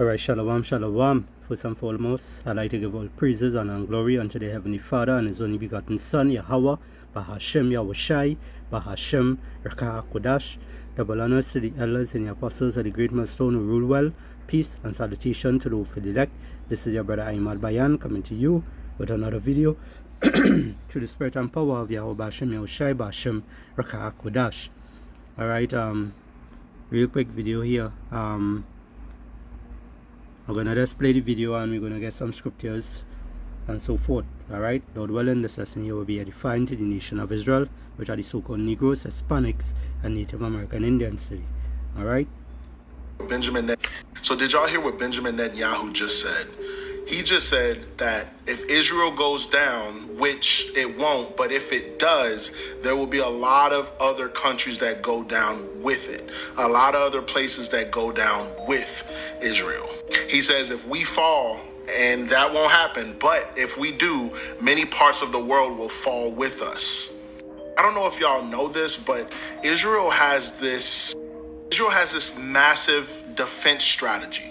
Alright, shalom, shalom. First and foremost, I'd like to give all praises and glory unto the Heavenly Father and His only begotten Son, Yahweh, Bahashem Yahushai, Bahashem Rekah Kodash. Double honors to the elders and the apostles of the great millstone who rule well. Peace and salutation to the faithful elect. This is your brother Ahmad Bayan coming to you with another video through the spirit and power of Yahweh Bahashem Yahushai, Bahashem Rekah Kodash. Alright, real quick video here. I'm gonna just play the video and we're gonna get some scriptures and so forth. Alright, Lord willing, this lesson here will be edifying to the nation of Israel, which are the so-called Negroes, Hispanics, and Native American Indians today. Alright. So did y'all hear what Benjamin Netanyahu just said? He just said that if Israel goes down, which it won't, but if it does, there will be a lot of other countries that go down with it. A lot of other places that go down with Israel. He says if we fall, and that won't happen, but if we do, many parts of the world will fall with us. I don't know if y'all know this, but Israel has this massive defense strategy.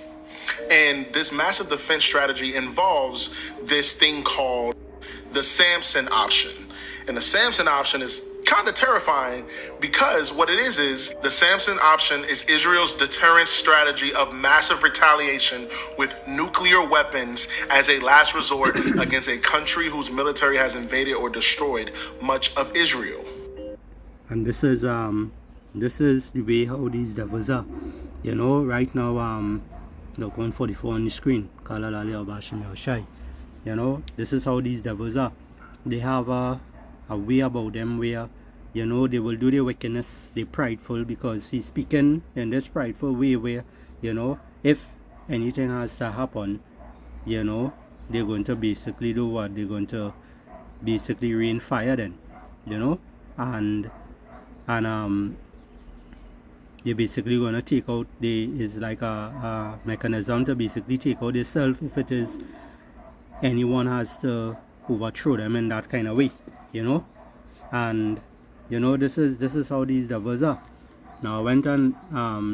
And this massive defense strategy involves this thing called the SAMSON option. And the SAMSON option is kind of terrifying because what it is the SAMSON option is Israel's deterrence strategy of massive retaliation with nuclear weapons as a last resort against a country whose military has invaded or destroyed much of Israel. And this is the way how these devils are. You know, right now look 144 on the screen. You know, this is how these devils are. They have a way about them where, you know, they will do their wickedness. They're prideful because he's speaking in this prideful way where, you know, if anything has to happen, you know, they're going to basically do what? They're going to basically rain fire then, you know, and they're basically going to take out, is like a mechanism to basically take out themselves if it is anyone has to overthrow them in that kind of way, you know. And you know, this is how these devils are. Now I went and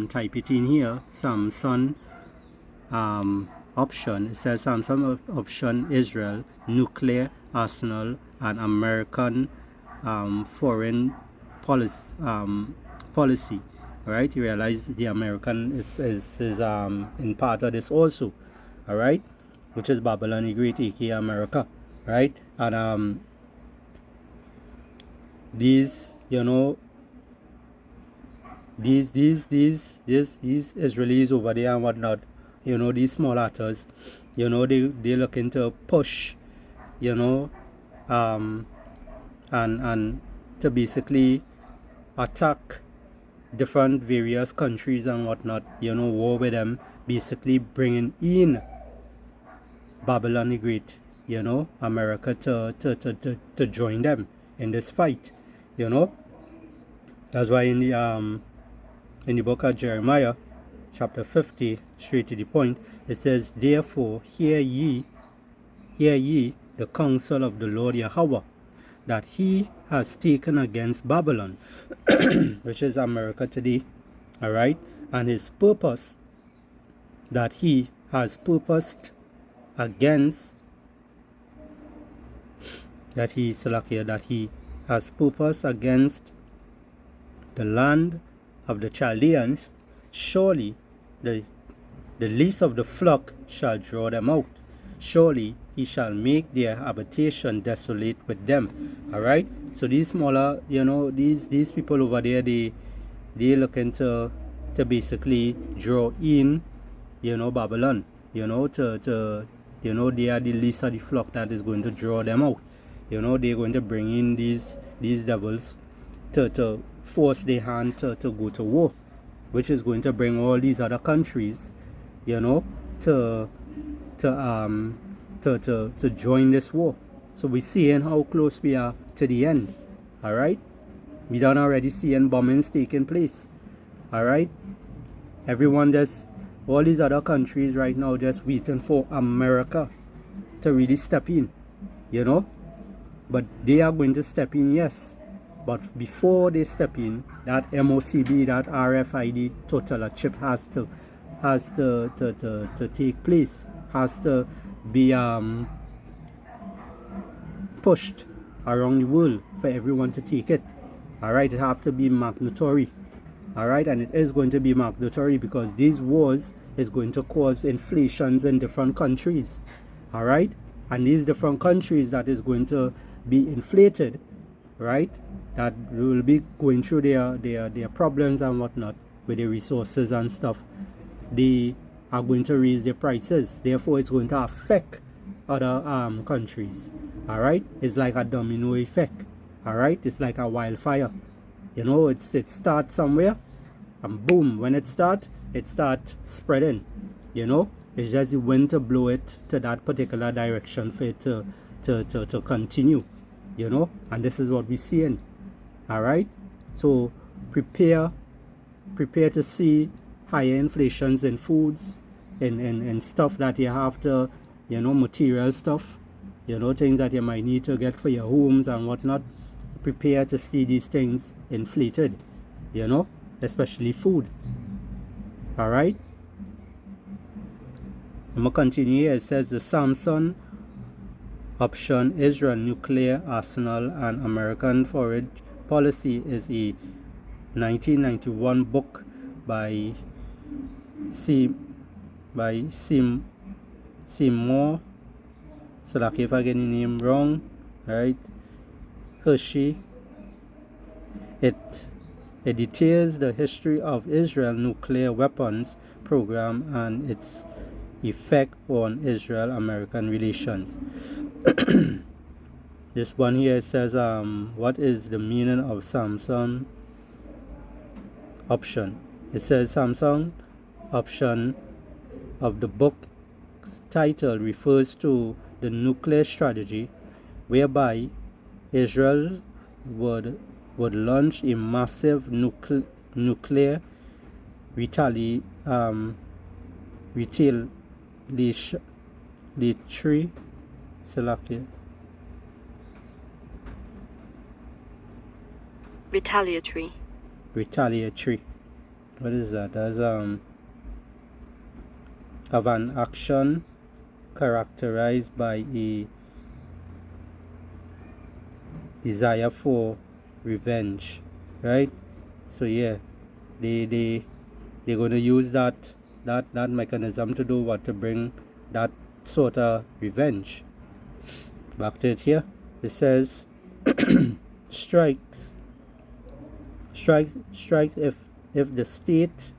type it in here, SAMSON option. It says SAMSON option Israel nuclear arsenal and American foreign policy. Alright, you realize the American is in part of this also, alright, which is Babylon the Great, aka America, right? And these, you know, these Israelis over there and whatnot, you know, these small actors, you know, they looking to push, you know, and to basically attack different various countries and whatnot, you know, war with them, basically bringing in Babylon the Great, you know, America to join them in this fight, you know. That's why in the book of Jeremiah, chapter 50, straight to the point, it says, therefore hear ye the counsel of the Lord Yahweh, that he has taken against Babylon, which is America today, alright, and his purpose that he has purposed against, that he has purposed against the land of the Chaldeans, surely the least of the flock shall draw them out. Surely he shall make their habitation desolate with them. Alright? So these smaller, you know, these people over there, they looking to basically draw in, you know, Babylon. You know, you know, they are the least of the flock that is going to draw them out. You know, they're going to bring in these devils to force their hand to go to war, which is going to bring all these other countries, you know, to join this war. So we're seeing how close we are to the end. Alright, we done already seeing bombings taking place. Alright, everyone just, all these other countries right now just waiting for America to really step in, you know. But they are going to step in, yes, but before they step in, that MOTB, that RFID total chip has to has to take place, has to be pushed around the world for everyone to take it. All right, it have to be mandatory. All right, and it is going to be mandatory because these wars is going to cause inflations in different countries. All right, and these different countries that is going to be inflated, right, that will be going through their problems and whatnot with the resources and stuff. They are going to raise their prices, therefore it's going to affect other countries. All right, it's like a domino effect. All right, it's like a wildfire. You know, it starts somewhere and boom, when it starts spreading. You know, it's just the wind to blow it to that particular direction for it to continue. You know, and this is what we're seeing. All right, so prepare to see higher inflations in foods, in stuff that you have to, you know, material stuff, you know, things that you might need to get for your homes and whatnot. Prepare to see these things inflated, you know, especially food. All right, I'm gonna continue here. It says the SAMSON Option, Israel Nuclear Arsenal and American Foreign Policy is a 1991 book by Seymour, so like if I get the name wrong, right, Hershey. It details the history of Israel nuclear weapons program and its effect on Israel-American relations. This one here says, what is the meaning of SAMSON option? It says SAMSON option of the book's title refers to the nuclear strategy whereby Israel would launch a massive nuclear retaliatory retaliatory. What is that? That's of an action characterized by a desire for revenge, right? So yeah, they're going to use that mechanism to do what? To bring that sort of revenge. Back to it here. It says strikes if the state,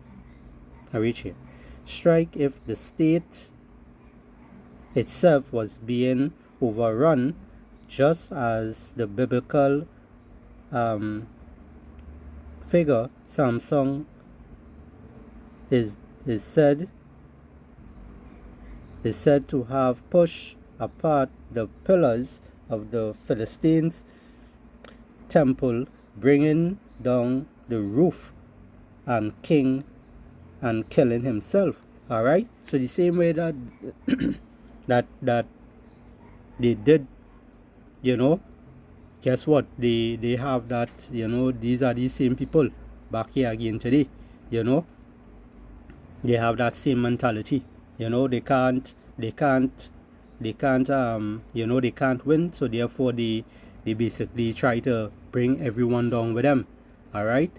I reach here. Strike if the state itself was being overrun, just as the biblical figure Samson is said to have pushed apart the pillars of the Philistines' temple, bringing down the roof and killing himself. All right, so the same way that that they did, you know, guess what, they have that, you know, these are the same people back here again today, you know, they have that same mentality, you know, they can't you know, they can't win, so therefore they basically try to bring everyone down with them. All right,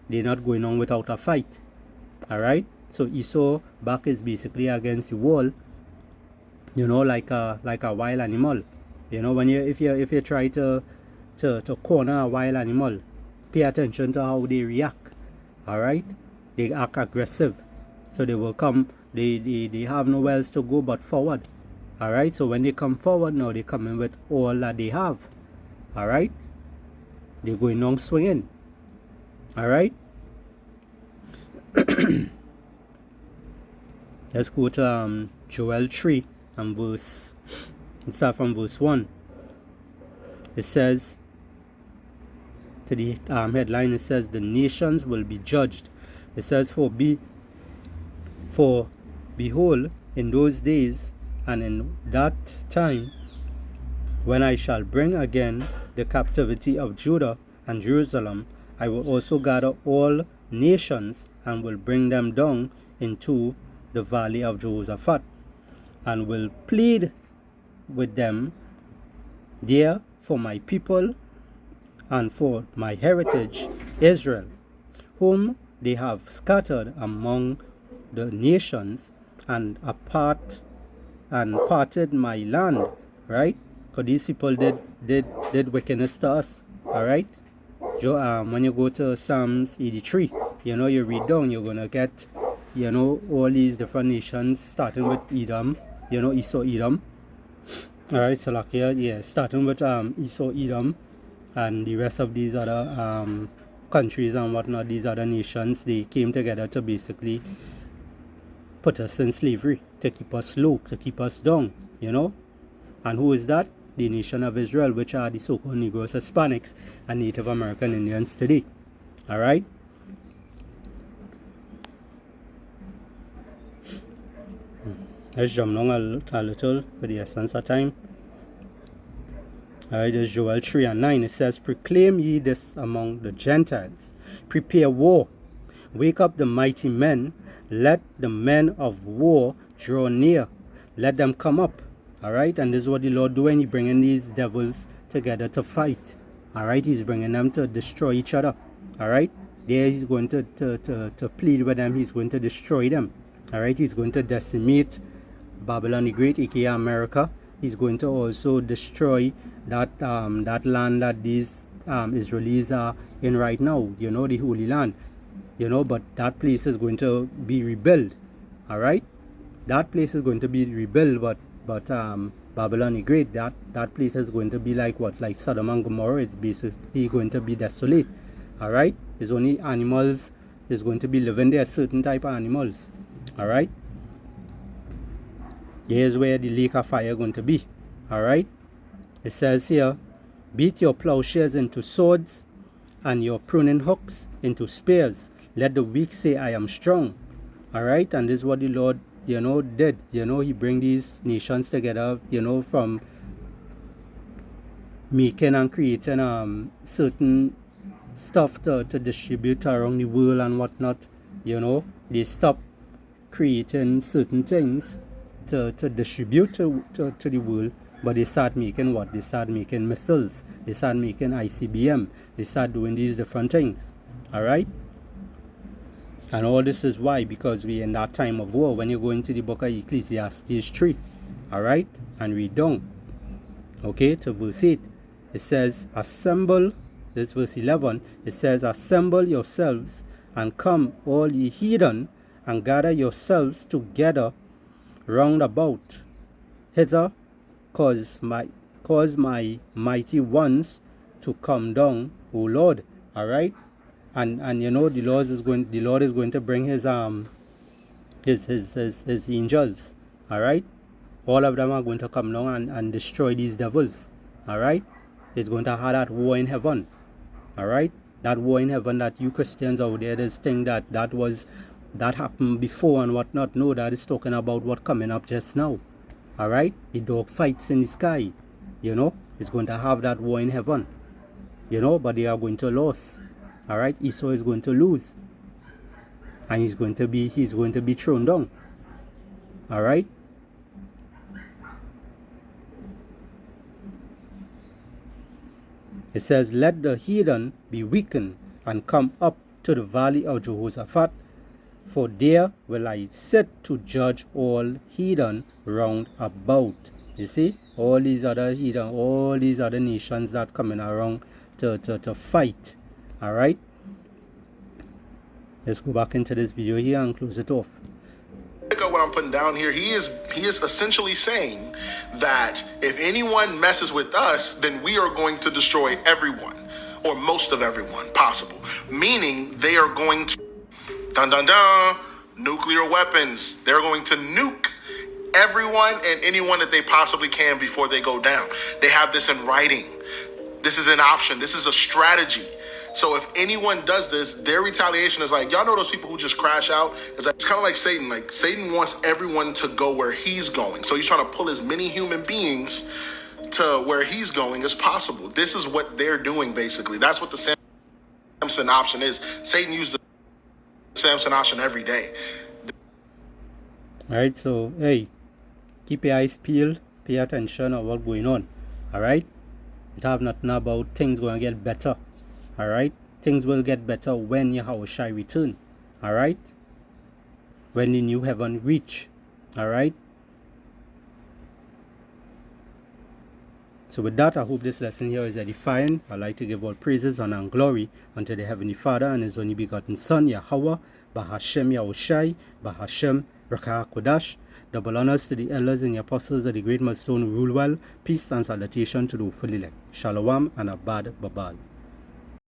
they're not going on without a fight. All right, so Esau back is basically against the wall, you know, like a wild animal. You know, when if you try to corner a wild animal, pay attention to how they react. All right, they act aggressive, so they will come, they have nowhere else to go but forward. All right, so when they come forward now, they come in with all that they have. All right, they're going on swinging. All right, let's go to Joel 3 and start from verse 1. It says, to the headline, it says, the nations will be judged. It says, for behold, in those days and in that time, when I shall bring again the captivity of Judah and Jerusalem, I will also gather all nations and will bring them down into the valley of Jehoshaphat, and will plead with them there for my people and for my heritage Israel, whom they have scattered among the nations and parted my land, right? Because these people did wickedness to us, all right? When you go to Psalms 83, you read down, you're gonna get, all these different nations, starting with Edom, Esau, Edom. All right, so like here, starting with Esau, Edom, and the rest of these other countries and whatnot, these other nations, they came together to basically put us in slavery, to keep us low, to keep us down, And who is that? The nation of Israel, which are the so-called Negroes, Hispanics, and Native American Indians today. All right? Let's jump along a little for the essence of time. All right, this is Joel 3:9. It says, proclaim ye this among the Gentiles. Prepare war. Wake up the mighty men. Let the men of war draw near. Let them come up. All right, and this is what the Lord doing. He's bringing these devils together to fight. All right, he's bringing them to destroy each other. All right, there he's going to plead with them. He's going to destroy them. All right, he's going to decimate Babylon the Great, aka America. He's going to also destroy that land that these Israelis are in right now. The Holy Land. But that place is going to be rebuilt. All right, that place is going to be rebuilt, but Babylon the Great, that place is going to be like Sodom and Gomorrah. It's basically going to be desolate. All right, there's only animals is going to be living there, certain type of animals. All right, here's where the lake of fire is going to be. All right, it says here, beat your plowshares into swords and your pruning hooks into spears. Let the weak say, I am strong. All right, and this is what the Lord did. He bring these nations together, from making and creating certain stuff to distribute around the world and whatnot. They stop creating certain things to distribute to the world, but they start making what? They start making missiles. They start making ICBM. They start doing these different things. All right. And all this is why? Because we're in that time of war. When you go into the book of Ecclesiastes 3, all right, and read down, okay, to verse 8, it says, assemble, this verse 11, it says, assemble yourselves and come, all ye heathen, and gather yourselves together round about hither, cause my mighty ones to come down, O Lord. All right. And the Lord is going to bring his angels. All right, all of them are going to come down and destroy these devils. All right, it's going to have that war in heaven. All right, that war in heaven that you Christians out there just think that happened before and whatnot. No, that is talking about what coming up just now. All right, the dog fights in the sky. It's going to have that war in heaven. But they are going to lose. All right, Esau is going to lose, and he's going to be thrown down. All right. It says, let the heathen be weakened and come up to the valley of Jehoshaphat, for there will I sit to judge all heathen round about. You see, all these other heathen, all these other nations that coming around to fight. All right, let's go back into this video here and close it off. Look at what I'm putting down here. He is essentially saying that if anyone messes with us, then we are going to destroy everyone, or most of everyone possible. Meaning they are going to nuclear weapons. They're going to nuke everyone and anyone that they possibly can before they go down. They have this in writing. This is an option. This is a strategy. So if anyone does this, their retaliation is like, y'all know those people who just crash out? It's kind of like Satan. Like Satan wants everyone to go where he's going. So he's trying to pull as many human beings to where he's going as possible. This is what they're doing, basically. That's what the Samson option is. Satan used the Samson option every day. Alright, so hey, keep your eyes peeled, pay attention on what's going on. Alright? It have nothing about things going to get better. Alright? Things will get better when Yahweh Shai return. Alright? When the new heaven reach. Alright? So with that, I hope this lesson here is edifying. I'd like to give all praises, honor, and glory unto the Heavenly Father and His only begotten Son, Yahweh, Bahashem Yahushai, Bahashem Rakah Kodash. Double honors to the elders and the apostles of the great milestone rule well. Peace and salutation to the fully elect. Shalom and abad babal.